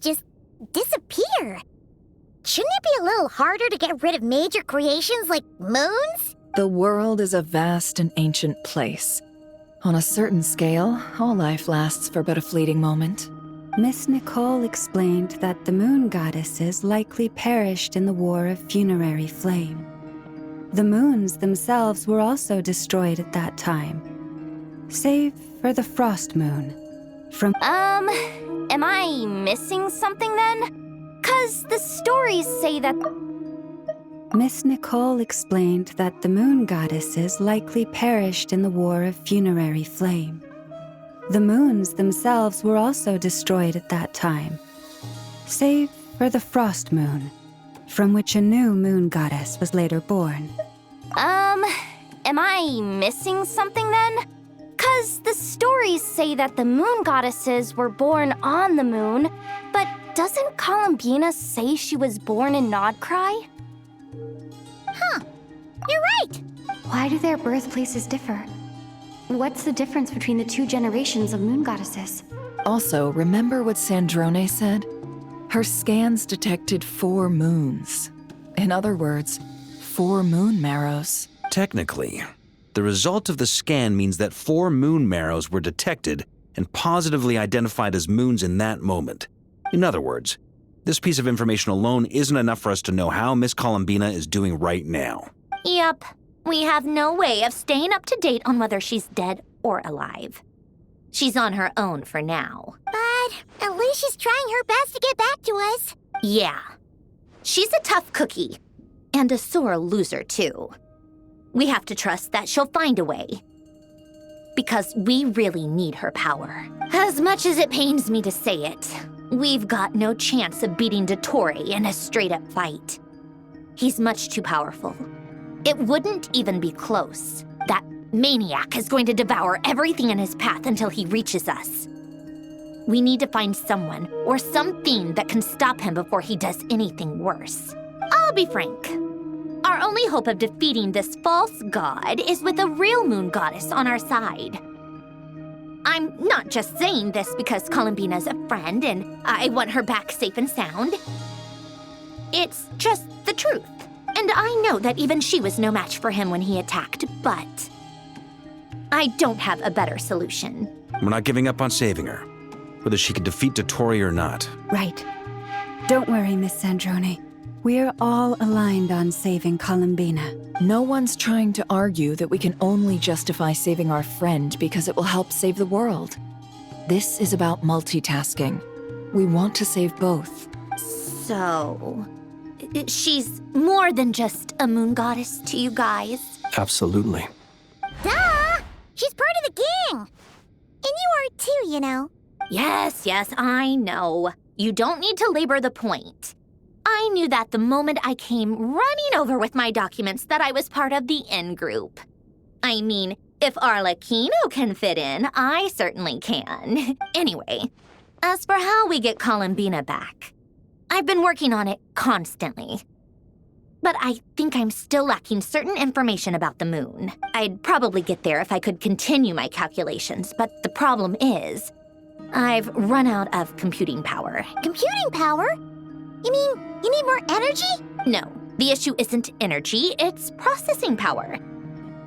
just disappear. Shouldn't it be a little harder to get rid of major creations like moons? The world is a vast and ancient place. On a certain scale, all life lasts for but a fleeting moment. Miss Nicole explained that the moon goddesses likely perished in the War of Funerary Flame. The moons themselves were also destroyed at that time, save for the frost moon. Am I missing something then? 'Cause the stories say that... Miss Nicole explained that the moon goddesses likely perished in the War of Funerary Flame. The moons themselves were also destroyed at that time, save for the frost moon, from which a new moon goddess was later born. Am I missing something then? 'Cause the stories say that the moon goddesses were born on the moon, but doesn't Columbina say she was born in Nodcry? Huh. You're right. Why do their birthplaces differ? What's the difference between the two generations of moon goddesses? Also, remember what Sandrone said? Her scans detected 4 moons. In other words, 4 moon marrows. Technically, the result of the scan means that 4 moon marrows were detected and positively identified as moons in that moment. In other words, this piece of information alone isn't enough for us to know how Miss Columbina is doing right now. Yep. We have no way of staying up to date on whether she's dead or alive. She's on her own for now. But at least she's trying her best to get back to us. Yeah. She's a tough cookie. And a sore loser, too. We have to trust that she'll find a way. Because we really need her power. As much as it pains me to say it, we've got no chance of beating Dottore in a straight-up fight. He's much too powerful. It wouldn't even be close. That maniac is going to devour everything in his path until he reaches us. We need to find someone or something that can stop him before he does anything worse. I'll be frank. Our only hope of defeating this false god is with a real moon goddess on our side. I'm not just saying this because Columbina's a friend and I want her back safe and sound. It's just the truth. And I know that even she was no match for him when he attacked, but I don't have a better solution. We're not giving up on saving her, whether she can defeat Dottore or not. Right. Don't worry, Miss Sandrone. We're all aligned on saving Columbina. No one's trying to argue that we can only justify saving our friend because it will help save the world. This is about multitasking. We want to save both. So, she's more than just a moon goddess to you guys? Absolutely. Duh! She's part of the gang! And you are too, you know. Yes, I know. You don't need to labor the point. I knew that the moment I came running over with my documents that I was part of the in-group. I mean, if Arlecchino can fit in, I certainly can. Anyway, as for how we get Columbina back, I've been working on it constantly. But I think I'm still lacking certain information about the moon. I'd probably get there if I could continue my calculations, but the problem is, I've run out of computing power. Computing power? You mean you need more energy? No, the issue isn't energy, it's processing power.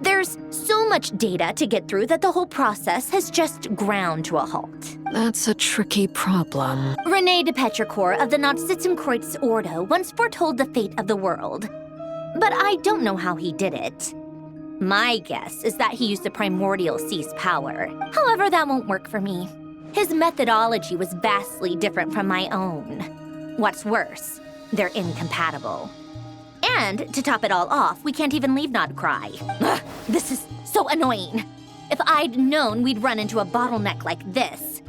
There's so much data to get through that the whole process has just ground to a halt. That's a tricky problem. René de Petrichor of the Nazissenkreuz Ordo once foretold the fate of the world. But I don't know how he did it. My guess is that he used the primordial sea's power. However, that won't work for me. His methodology was vastly different from my own. What's worse, they're incompatible. And to top it all off, we can't even leave Nodcry. Ugh, this is so annoying. If I'd known we'd run into a bottleneck like this.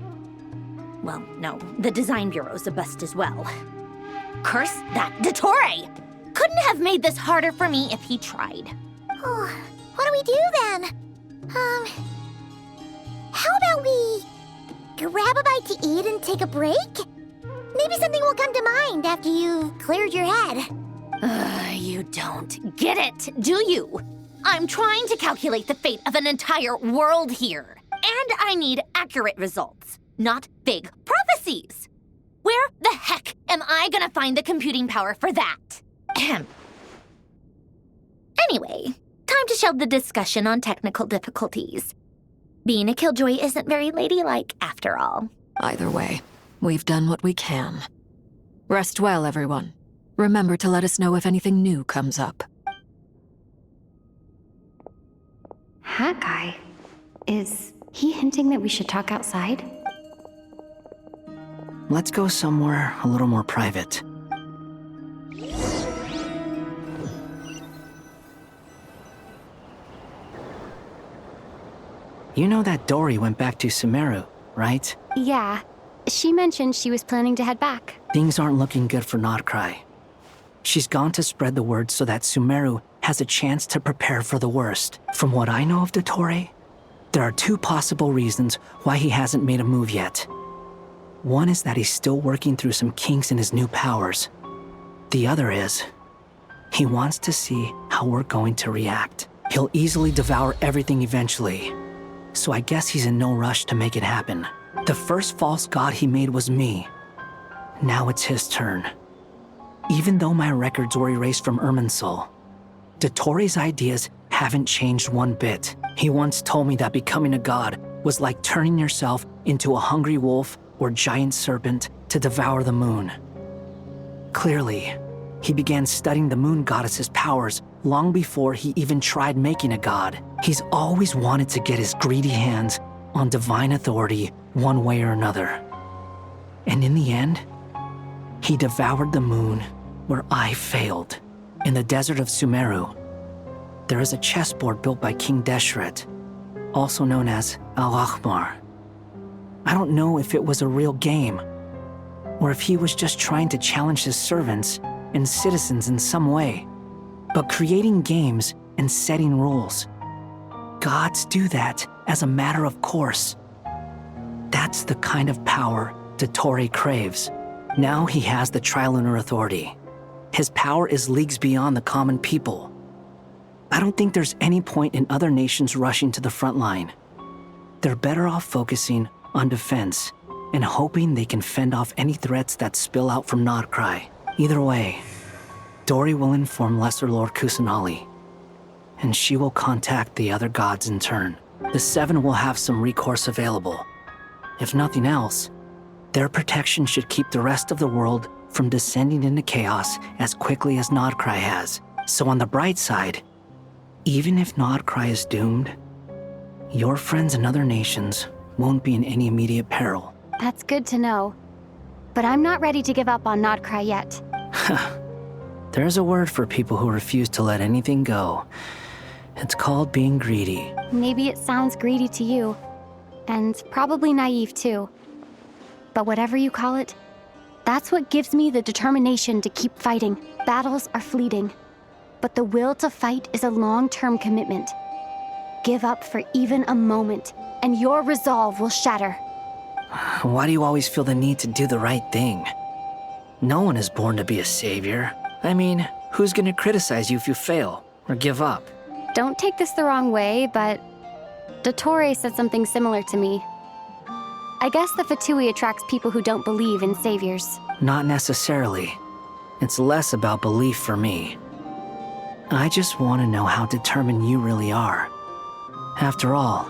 Well, no, the design bureau's a bust as well. Curse that Dottore! Couldn't have made this harder for me if he tried. Oh, what do we do then? How about we grab a bite to eat and take a break? Maybe something will come to mind after you've cleared your head. You don't get it, do you? I'm trying to calculate the fate of an entire world here. And I need accurate results, not big prophecies. Where the I gonna find the computing power for that? Ahem. Anyway, time to shelve the discussion on technical difficulties. Being a killjoy isn't very ladylike, after all. Either way, we've done what we can. Rest well, everyone. Remember to let us know if anything new comes up. Hat guy? Is he hinting that we should talk outside? Let's go somewhere a little more private. You know that Dory went back to Sumeru, right? Yeah. She mentioned she was planning to head back. Things aren't looking good for Notcry. She's gone to spread the word so that Sumeru has a chance to prepare for the worst. From what I know of Dottore, there are two possible reasons why he hasn't made a move yet. One is that he's still working through some kinks in his new powers. The other is, he wants to see how we're going to react. He'll easily devour everything eventually, so I guess he's in no rush to make it happen. The first false god he made was me. Now it's his turn. Even though my records were erased from Irminsul, Dottore's ideas haven't changed one bit. He once told me that becoming a god was like turning yourself into a hungry wolf or giant serpent to devour the moon. Clearly, he began studying the moon goddess's powers long before he even tried making a god. He's always wanted to get his greedy hands on divine authority one way or another. And in the end, he devoured the moon where I failed. In the desert of Sumeru, there is a chessboard built by King Deshret, also known as Al-Ahmar. I don't know if it was a real game, or if he was just trying to challenge his servants and citizens in some way. But creating games and setting rules, gods do that as a matter of course. That's the kind of power Dottore craves. Now he has the Trilunar Authority. His power is leagues beyond the common people. I don't think there's any point in other nations rushing to the front line. They're better off focusing on defense and hoping they can fend off any threats that spill out from Notcry. Either way, Dory will inform Lesser Lord Kusanali, and she will contact the other gods in turn. The Seven will have some recourse available. If nothing else, their protection should keep the rest of the world from descending into chaos as quickly as Notcry has. So on the bright side, even if Notcry is doomed, your friends in other nations won't be in any immediate peril. That's good to know. But I'm not ready to give up on Notcry yet. There's a word for people who refuse to let anything go. It's called being greedy. Maybe it sounds greedy to you, and probably naive too. But whatever you call it, that's what gives me the determination to keep fighting. Battles are fleeting, but the will to fight is a long-term commitment. Give up for even a moment, and your resolve will shatter. Why do you always feel the need to do the right thing? No one is born to be a savior. I mean, who's gonna criticize you if you fail or give up? Don't take this the wrong way, but Dottore said something similar to me. I guess the Fatui attracts people who don't believe in saviors. Not necessarily. It's less about belief for me. I just want to know how determined you really are. After all,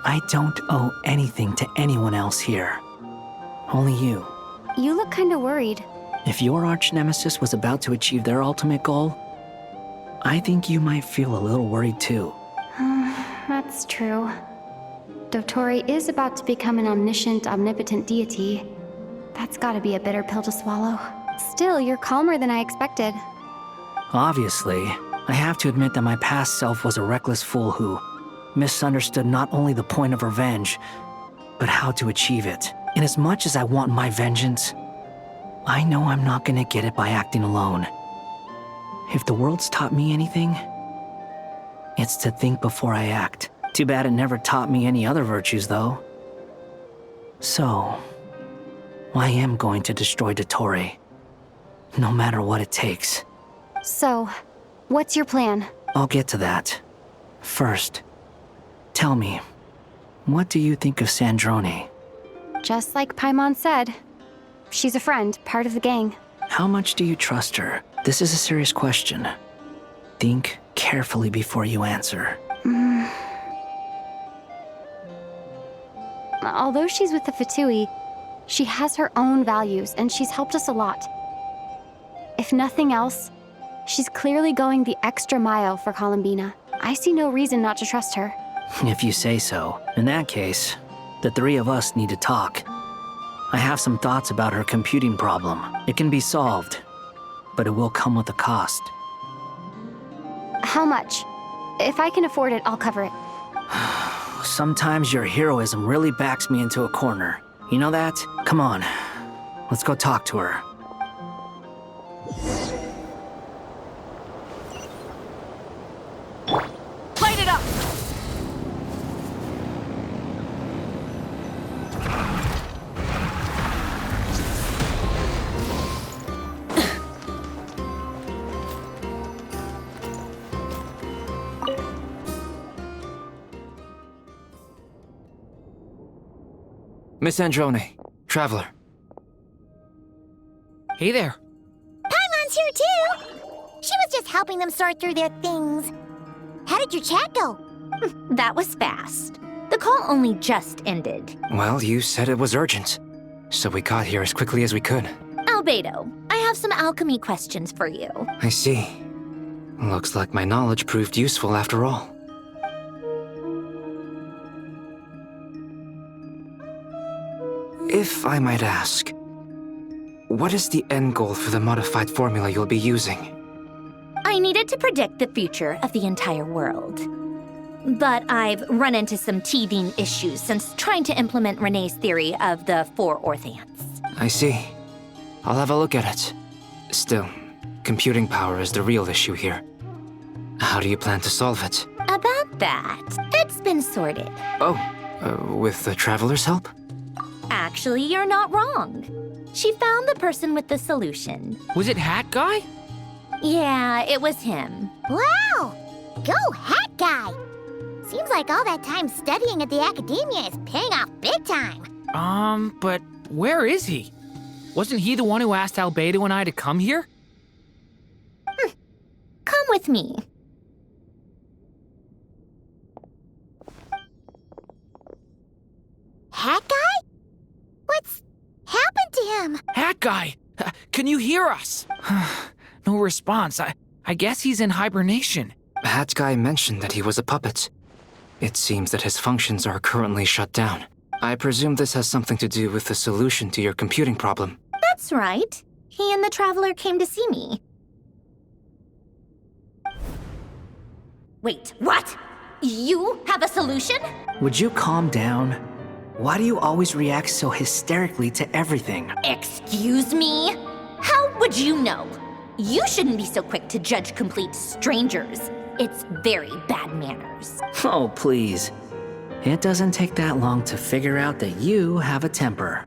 I don't owe anything to anyone else here. Only you. You look kinda worried. If your arch-nemesis was about to achieve their ultimate goal, I think you might feel a little worried too. That's true. Dottore is about to become an omniscient, omnipotent deity. That's gotta be a bitter pill to swallow. Still, you're calmer than I expected. Obviously, I have to admit that my past self was a reckless fool who misunderstood not only the point of revenge, but how to achieve it. And as much as I want my vengeance, I know I'm not gonna get it by acting alone. If the world's taught me anything, it's to think before I act. Too bad it never taught me any other virtues, though. So, I am going to destroy Dottore, no matter what it takes. So, what's your plan? I'll get to that. First, tell me, what do you think of Sandrone? Just like Paimon said, She's a friend, part of the gang. How much do you trust her? This is a serious question. Think carefully before you answer. Although she's with the Fatui, she has her own values, and she's helped us a lot. If nothing else, she's clearly going the extra mile for Columbina. I see no reason not to trust her. If you say so. In that case, the three of us need to talk. I have some thoughts about her computing problem. It can be solved, but it will come with a cost. How much? If I can afford it, I'll cover it. Sometimes your heroism really backs me into a corner. You know that? Come on, let's go talk to her. Light it up! Miss Androne, Traveler. Hey there. Paimon's here too! She was just helping them sort through their things. How did your chat go? That was fast. The call only just ended. Well, you said it was urgent, so we got here as quickly as we could. Albedo, I have some alchemy questions for you. I see. Looks like my knowledge proved useful after all. If I might ask, what is the end goal for the modified formula you'll be using? I needed to predict the future of the entire world. But I've run into some teething issues since trying to implement Renee's theory of the four Orthants. I see. I'll have a look at it. Still, computing power is the real issue here. How do you plan to solve it? About that, it's been sorted. Oh, with the Traveler's help? Actually, you're not wrong. She found the person with the solution. Was it Hat Guy? Yeah, it was him. Wow! Go, Hat Guy! Seems like all that time studying at the academia is paying off big time. But where is he? Wasn't he the one who asked Albedo and I to come here? Come with me. Hat Guy? What's happened to him? Hat Guy! Can you hear us? No response. I guess he's in hibernation. Hat Guy mentioned that he was a puppet. It seems that his functions are currently shut down. I presume this has something to do with the solution to your computing problem. That's right. He and the Traveler came to see me. Wait, what? You have a solution? Would you calm down? Why do you always react so hysterically to everything? Excuse me? How would you know? You shouldn't be so quick to judge complete strangers. It's very bad manners. Oh, please. It doesn't take that long to figure out that you have a temper.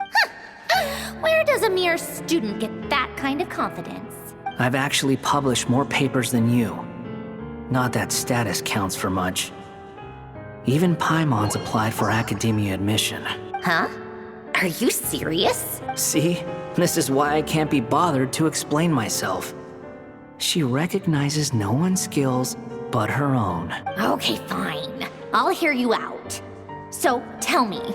Where does a mere student get that kind of confidence? I've actually published more papers than you. Not that status counts for much. Even Paimon's applied for academia admission. Huh? Are you serious? See? This is why I can't be bothered to explain myself. She recognizes no one's skills but her own. Okay, fine. I'll hear you out. So, tell me,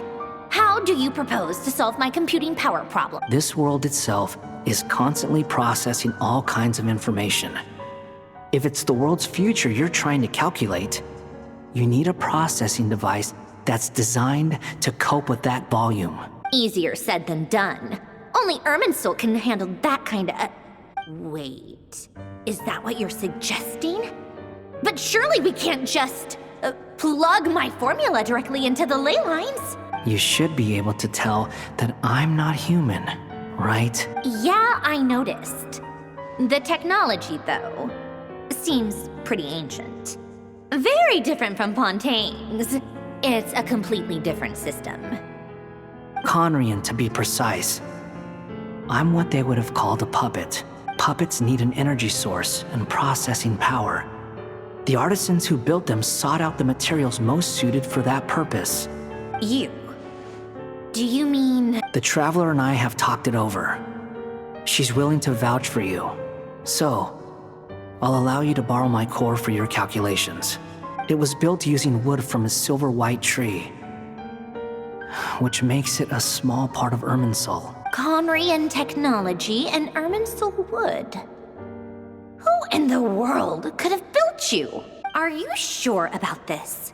how do you propose to solve my computing power problem? This world itself is constantly processing all kinds of information. If it's the world's future you're trying to calculate, you need a processing device that's designed to cope with that volume. Easier said than done. Only Irminsul can handle that kind of... Wait, is that what you're suggesting? But surely we can't just plug my formula directly into the ley lines. You should be able to tell that I'm not human, right? Yeah, I noticed. The technology, though, seems pretty ancient. Very different from Fontaine's. It's a completely different system. Conrian, to be precise. I'm what they would have called a puppet. Puppets need an energy source and processing power. The artisans who built them sought out the materials most suited for that purpose. You. Do you mean... The Traveler and I have talked it over. She's willing to vouch for you. So, I'll allow you to borrow my core for your calculations. It was built using wood from a silver-white tree, which makes it a small part of Irminsul. Conrian technology and Irminsul wood. Who in the world could have built you? Are you sure about this?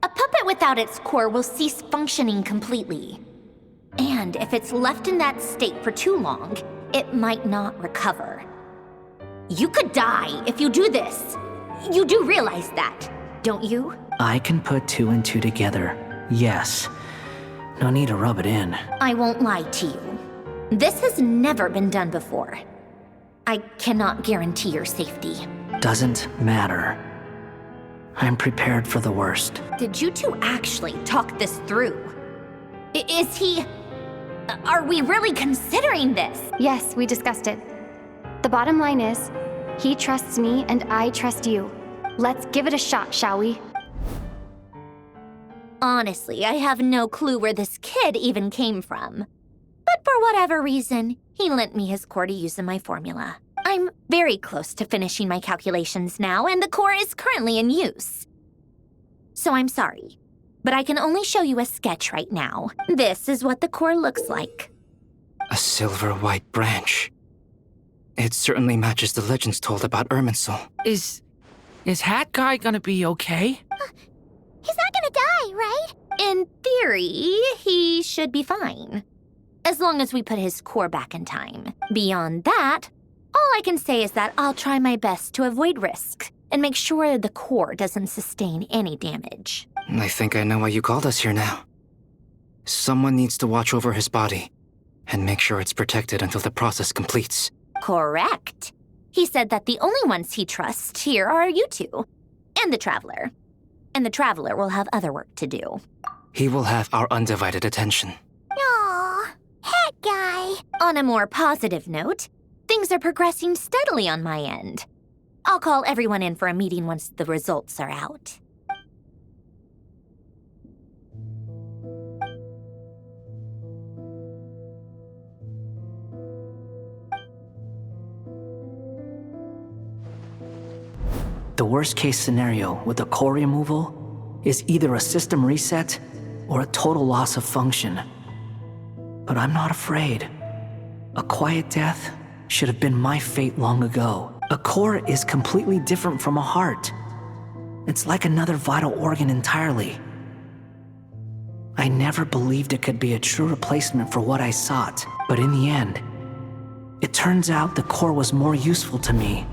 A puppet without its core will cease functioning completely. And if it's left in that state for too long, it might not recover. You could die if you do this. You do realize that, don't you? I can put 2 and 2 together, yes. No need to rub it in. I won't lie to you. This has never been done before. I cannot guarantee your safety. Doesn't matter. I'm prepared for the worst. Did you two actually talk this through? Is he... Are we really considering this? Yes, we discussed it. The bottom line is, he trusts me and I trust you. Let's give it a shot, shall we? Honestly, I have no clue where this kid even came from. But for whatever reason, he lent me his core to use in my formula. I'm very close to finishing my calculations now, and the core is currently in use. So I'm sorry, but I can only show you a sketch right now. This is what the core looks like. A silver-white branch. It certainly matches the legends told about Irminsul. Is Hat Guy gonna be okay? He's not gonna die, right? In theory, he should be fine. As long as we put his core back in time. Beyond that, all I can say is that I'll try my best to avoid risk and make sure the core doesn't sustain any damage. I think I know why you called us here now. Someone needs to watch over his body and make sure it's protected until the process completes. Correct. He said that the only ones he trusts here are you two, and the Traveler. And the Traveler will have other work to do. He will have our undivided attention. Aw, Hat Guy. On a more positive note, things are progressing steadily on my end. I'll call everyone in for a meeting once the results are out. The worst-case scenario with the core removal is either a system reset or a total loss of function. But I'm not afraid. A quiet death should have been my fate long ago. A core is completely different from a heart. It's like another vital organ entirely. I never believed it could be a true replacement for what I sought, but in the end, it turns out the core was more useful to me.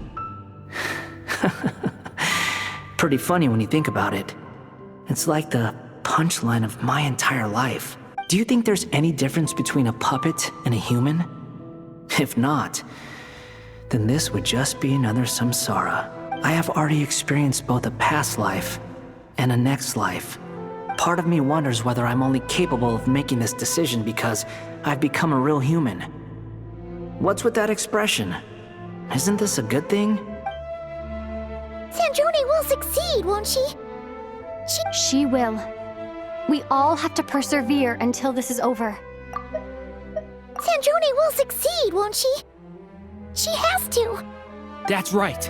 Pretty funny when you think about it. It's like the punchline of my entire life. Do you think there's any difference between a puppet and a human? If not, then this would just be another samsara. I have already experienced both a past life and a next life. Part of me wonders whether I'm only capable of making this decision because I've become a real human. What's with that expression? Isn't this a good thing? Sandrone will succeed, won't she? She will. We all have to persevere until this is over. Sandrone will succeed, won't she? She has to. That's right.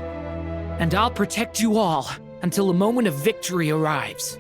And I'll protect you all until a moment of victory arrives.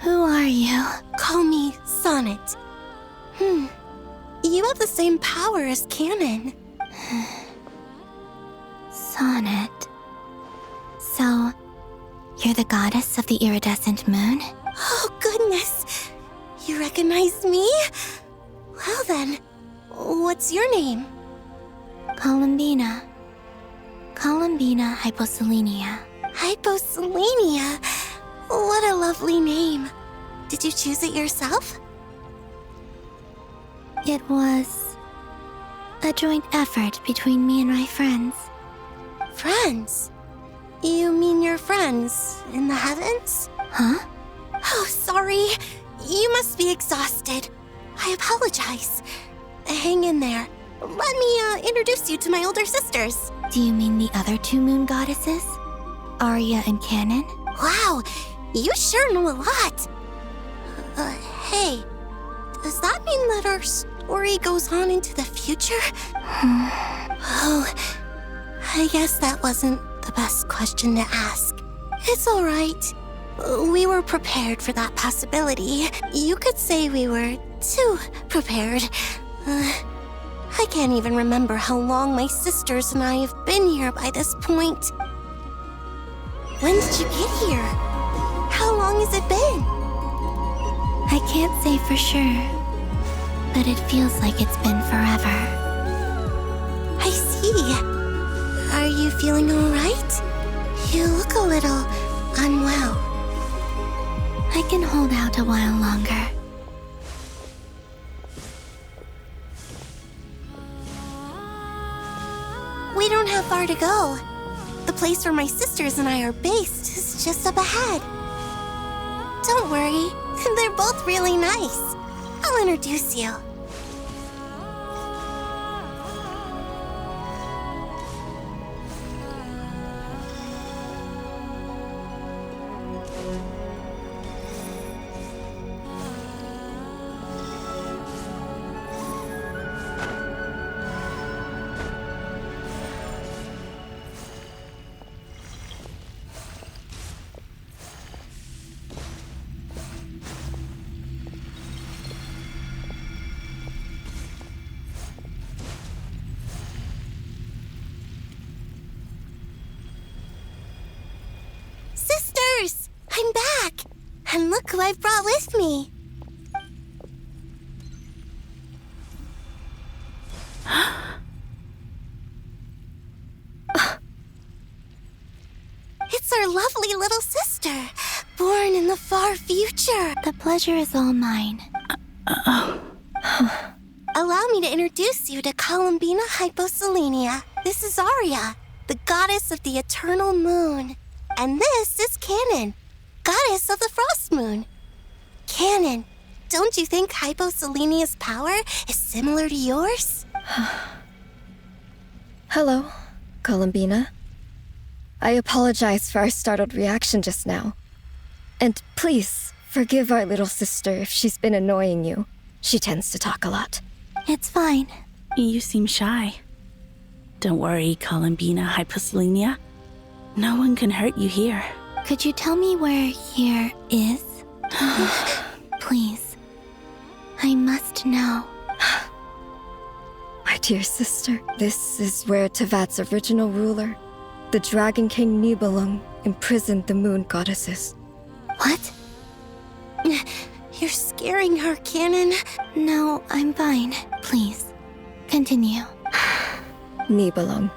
Who are you? Call me Sonnet. You have the same power as Canon. Sonnet. So, you're the goddess of the iridescent moon? Oh, goodness! You recognize me? Well then, what's your name? Columbina. Columbina hyposelenia. Hyposelenia? What a lovely name. Did you choose it yourself? It was a joint effort between me and my friends. Friends? You mean your friends in the heavens? Huh? Oh, sorry. You must be exhausted. I apologize. Hang in there. Let me introduce you to my older sisters. Do you mean the other two moon goddesses? Arya and Canon? Wow, you sure know a lot. Hey, does that mean that our story goes on into the future? Oh, I guess that wasn't the best question to ask. It's all right. We were prepared for that possibility. You could say we were too prepared. I can't even remember how long my sisters and I have been here by this point. When did you get here? How long has it been? I can't say for sure, but it feels like it's been forever. I see. Are you feeling all right? You look a little unwell. I can hold out a while longer. We don't have far to go. The place where my sisters and I are based is just up ahead. Don't worry, they're both really nice. I'll introduce you. Sisters! I'm back! And look who I've brought with me! It's our lovely little sister, born in the far future. The pleasure is all mine. Allow me to introduce you to Columbina hyposelenia. This is Arya, the goddess of the eternal moon. And this is Canon, goddess of the frost moon. Canon, don't you think hyposelenia's power is similar to yours? Hello, Columbina. I apologize for our startled reaction just now. And please, forgive our little sister if she's been annoying you. She tends to talk a lot. It's fine. You seem shy. Don't worry, Columbina hyposelenia. No one can hurt you here. Could you tell me where here is? Please. I must know. My dear sister, this is where Tevat's original ruler, the Dragon King Nibelung, imprisoned the moon goddesses. What? You're scaring her, Canon. No, I'm fine. Please, continue. Nibelung,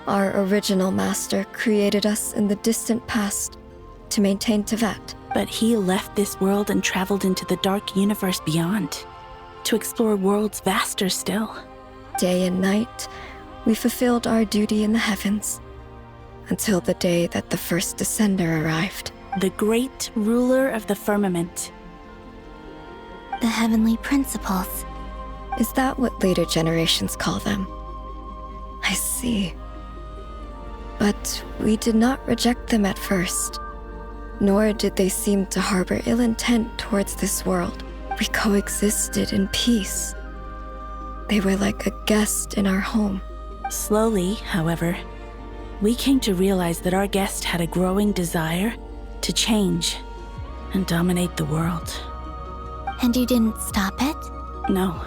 our original master, created us in the distant past to maintain Tevat. But he left this world and traveled into the dark universe beyond, to explore worlds vaster still. Day and night, we fulfilled our duty in the heavens, until the day that the first descender arrived. The great ruler of the firmament. The heavenly principles. Is that what later generations call them? I see. But we did not reject them at first, nor did they seem to harbor ill intent towards this world. We coexisted in peace. They were like a guest in our home. Slowly, however, we came to realize that our guest had a growing desire to change and dominate the world. And you didn't stop it? No.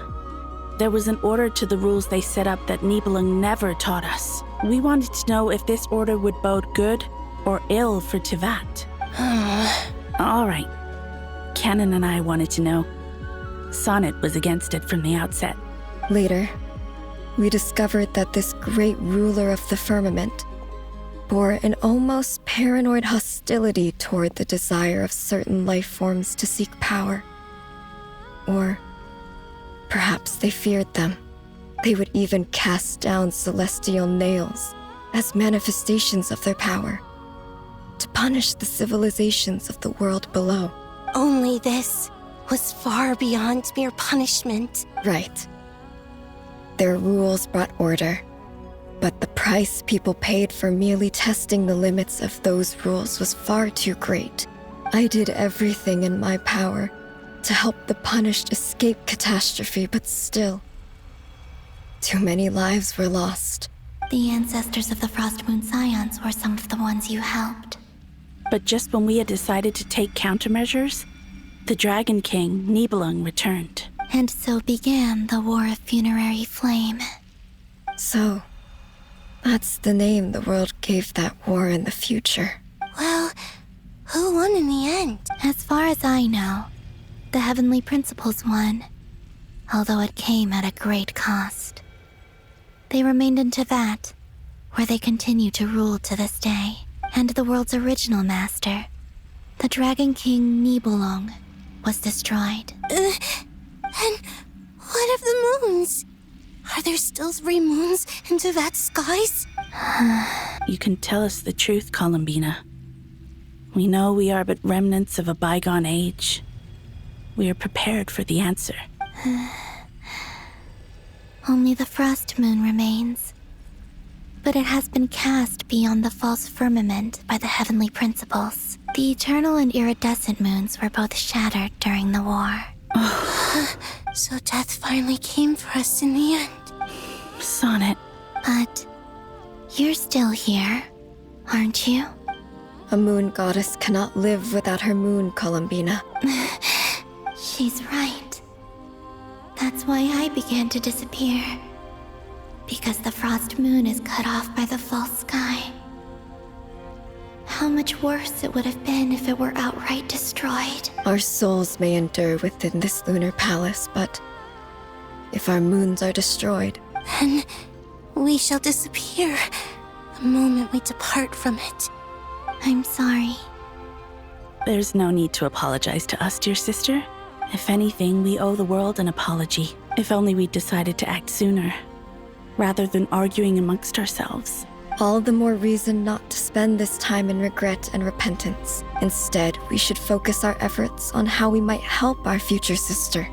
There was an order to the rules they set up that Nibelung never taught us. We wanted to know if this order would bode good or ill for Tevat. All right. Canon and I wanted to know. Sonnet was against it from the outset. Later, we discovered that this great ruler of the firmament bore an almost paranoid hostility toward the desire of certain life forms to seek power. Or perhaps they feared them. They would even cast down celestial nails as manifestations of their power, to punish the civilizations of the world below. Only this was far beyond mere punishment. Right. Their rules brought order, but the price people paid for merely testing the limits of those rules was far too great. I did everything in my power to help the punished escape catastrophe, but still, too many lives were lost. The ancestors of the Frost Moon Scions were some of the ones you helped. But just when we had decided to take countermeasures, the Dragon King, Nibelung, returned. And so began the War of Funerary Flame. So, that's the name the world gave that war in the future. Well, who won in the end? As far as I know, the Heavenly Principles won, although it came at a great cost. They remained in Tevat, where they continue to rule to this day. And the world's original master, the Dragon King Nibelung, was destroyed. And what of the moons? Are there still 3 moons in Tevat skies? You can tell us the truth, Columbina. We know we are but remnants of a bygone age. We are prepared for the answer. Only the Frost Moon remains. But it has been cast beyond the false firmament by the Heavenly Principles. The eternal and iridescent moons were both shattered during the war. So death finally came for us in the end. Sonnet. But you're still here, aren't you? A moon goddess cannot live without her moon, Columbina. She's right. That's why I began to disappear. Because the Frost Moon is cut off by the false sky. How much worse it would have been if it were outright destroyed. Our souls may endure within this lunar palace, but if our moons are destroyed, then we shall disappear the moment we depart from it. I'm sorry. There's no need to apologize to us, dear sister. If anything, we owe the world an apology. If only we'd decided to act sooner, rather than arguing amongst ourselves. All the more reason not to spend this time in regret and repentance. Instead, we should focus our efforts on how we might help our future sister.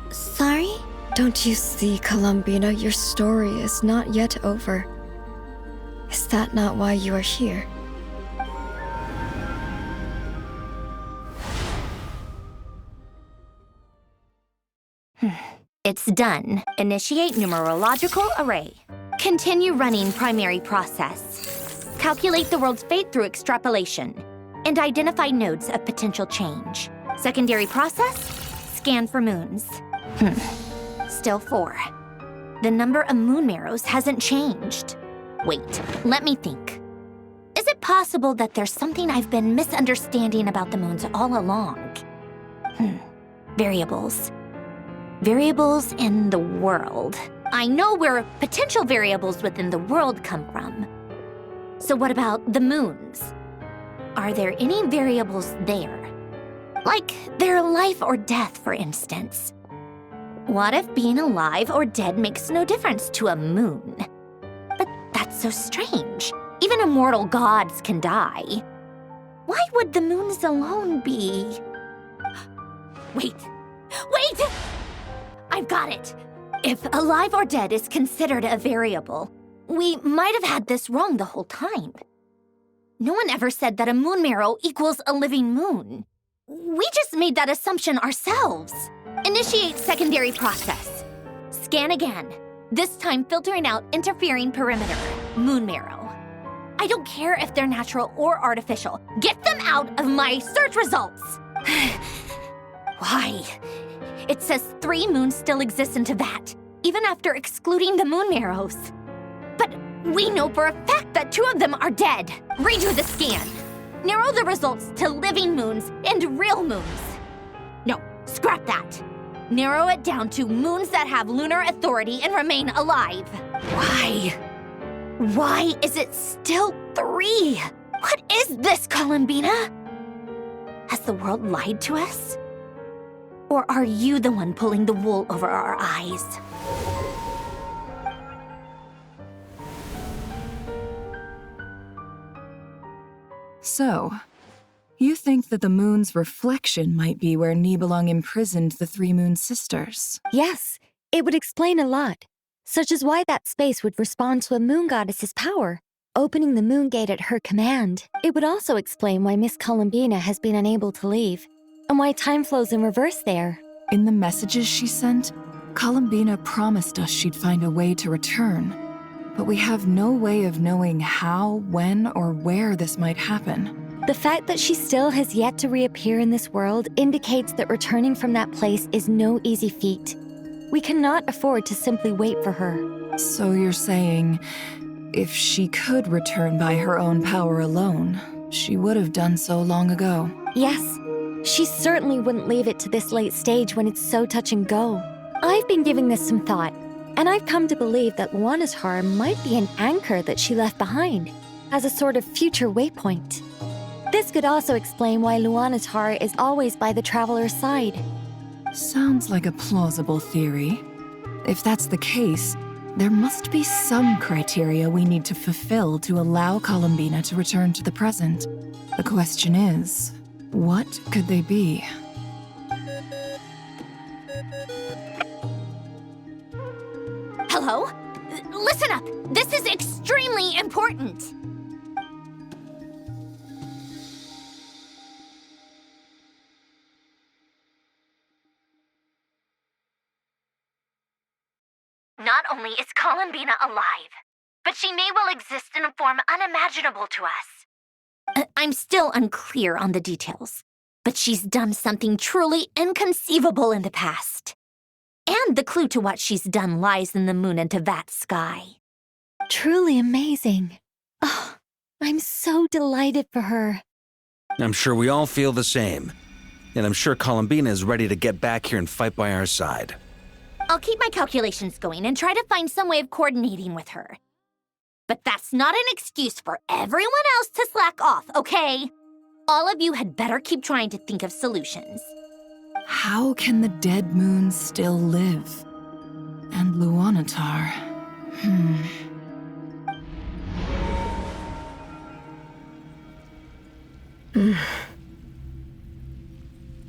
Sorry? Don't you see, Columbina, your story is not yet over. Is that not why you are here? It's done. Initiate numerological array. Continue running primary process. Calculate the world's fate through extrapolation. And identify nodes of potential change. Secondary process, scan for moons. Still 4. The number of moon marrows hasn't changed. Wait, let me think. Is it possible that there's something I've been misunderstanding about the moons all along? Variables. Variables in the world. I know where potential variables within the world come from. So what about the moons? Are there any variables there? Like their life or death, for instance. What if being alive or dead makes no difference to a moon? But that's so strange. Even immortal gods can die. Why would the moons alone be? Wait! I've got it! If alive or dead is considered a variable, we might have had this wrong the whole time. No one ever said that a moon marrow equals a living moon. We just made that assumption ourselves. Initiate secondary process. Scan again. This time filtering out interfering perimeter, moon marrow. I don't care if they're natural or artificial. Get them out of my search results! Why? It says 3 moons still exist in Tevat, even after excluding the moon marrows. But we know for a fact that 2 of them are dead. Redo the scan. Narrow the results to living moons and real moons. No, scrap that. Narrow it down to moons that have lunar authority and remain alive. Why? Why is it still 3! What is this, Columbina? Has the world lied to us? Or are you the one pulling the wool over our eyes? So, you think that the moon's reflection might be where Nibelung imprisoned the three moon sisters? Yes, it would explain a lot, such as why that space would respond to a moon goddess's power, opening the moon gate at her command. It would also explain why Miss Columbina has been unable to leave, and why time flows in reverse there. In the messages she sent, Columbina promised us she'd find a way to return, but we have no way of knowing how, when, or where this might happen. The fact that she still has yet to reappear in this world indicates that returning from that place is no easy feat. We cannot afford to simply wait for her. So you're saying, if she could return by her own power alone, she would have done so long ago? Yes, she certainly wouldn't leave it to this late stage when it's so touch and go. I've been giving this some thought, and I've come to believe that Luanatar might be an anchor that she left behind, as a sort of future waypoint. This could also explain why Luanatar is always by the traveler's side. Sounds like a plausible theory. If that's the case, there must be some criteria we need to fulfill to allow Columbina to return to the present. The question is, what could they be? Hello? Listen up! This is extremely important! Not only is Columbina alive, but she may well exist in a form unimaginable to us. I'm still unclear on the details, but she's done something truly inconceivable in the past. And the clue to what she's done lies in the moon and Tevat's sky. Truly amazing. Oh, I'm so delighted for her. I'm sure we all feel the same. And I'm sure Columbina is ready to get back here and fight by our side. I'll keep my calculations going and try to find some way of coordinating with her. But that's not an excuse for everyone else to slack off, okay? All of you had better keep trying to think of solutions. How can the dead moon still live? And Luanatar?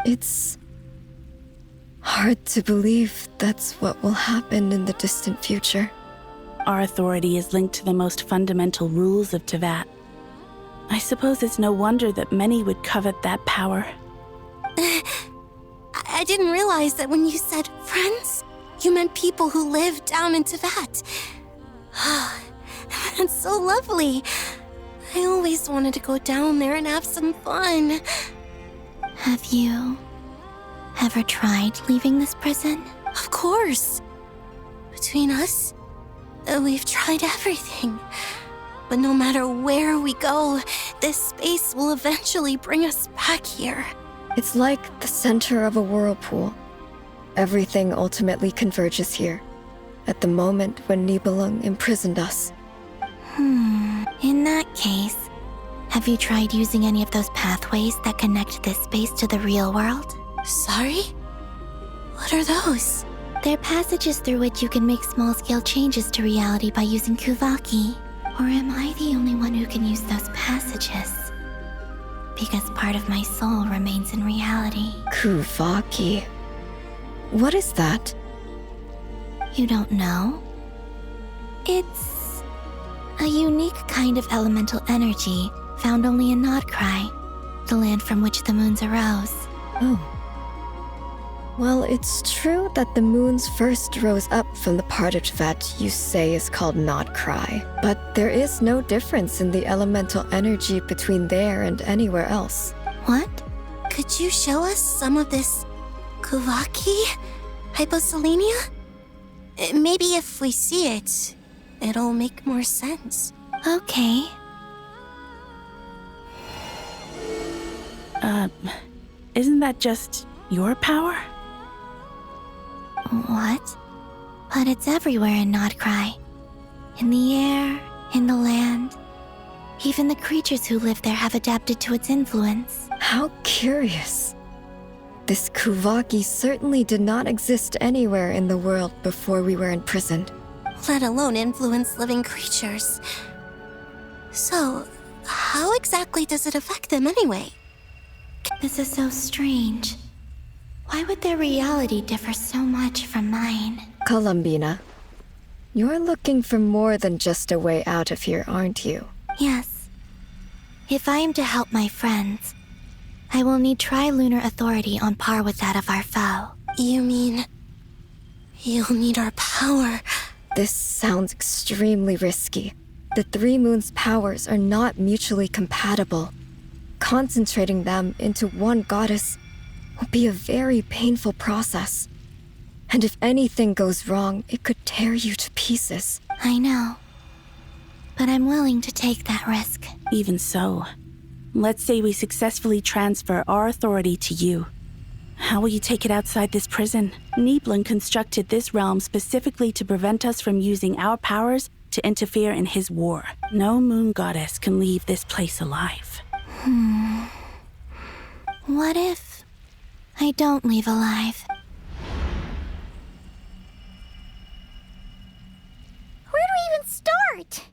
It's hard to believe that's what will happen in the distant future. Our authority is linked to the most fundamental rules of Tevat. I suppose it's no wonder that many would covet that power. I didn't realize that when you said friends, you meant people who live down in Tevat. That's so lovely. I always wanted to go down there and have some fun. Have you ever tried leaving this prison? Of course. Between us, we've tried everything. But no matter where we go, this space will eventually bring us back here. It's like the center of a whirlpool. Everything ultimately converges here, at the moment when Nibelung imprisoned us. In that case, have you tried using any of those pathways that connect this space to the real world? Sorry? What are those? They're passages through which you can make small-scale changes to reality by using Kuvaki. Or am I the only one who can use those passages? Because part of my soul remains in reality. Kuvaki. What is that? You don't know? It's a unique kind of elemental energy found only in Nodcry, the land from which the moons arose. Oh. Well, it's true that the moons first rose up from the part of Tevat you say is called Nodcry, but there is no difference in the elemental energy between there and anywhere else. What? Could you show us some of this Kuvaki? Hyposelenia? Maybe if we see it, it'll make more sense. Okay. Isn't that just your power? What? But it's everywhere in Nodcry. In the air, in the land, Even the creatures who live there have adapted to its influence. How curious. This Kuvaki certainly did not exist anywhere in the world before we were imprisoned. Let alone influence living creatures. So, how exactly does it affect them anyway? This is so strange. Why would their reality differ so much from mine? Columbina, you're looking for more than just a way out of here, aren't you? Yes. If I am to help my friends, I will need tri-lunar authority on par with that of our foe. You mean... you'll need our power? This sounds extremely risky. The Three Moons' powers are not mutually compatible. Concentrating them into one goddess will be a very painful process. And if anything goes wrong, it could tear you to pieces. I know. But I'm willing to take that risk. Even so, let's say we successfully transfer our authority to you. How will you take it outside this prison? Nibelung constructed this realm specifically to prevent us from using our powers to interfere in his war. No moon goddess can leave this place alive. What if I don't leave alive? Where do we even start?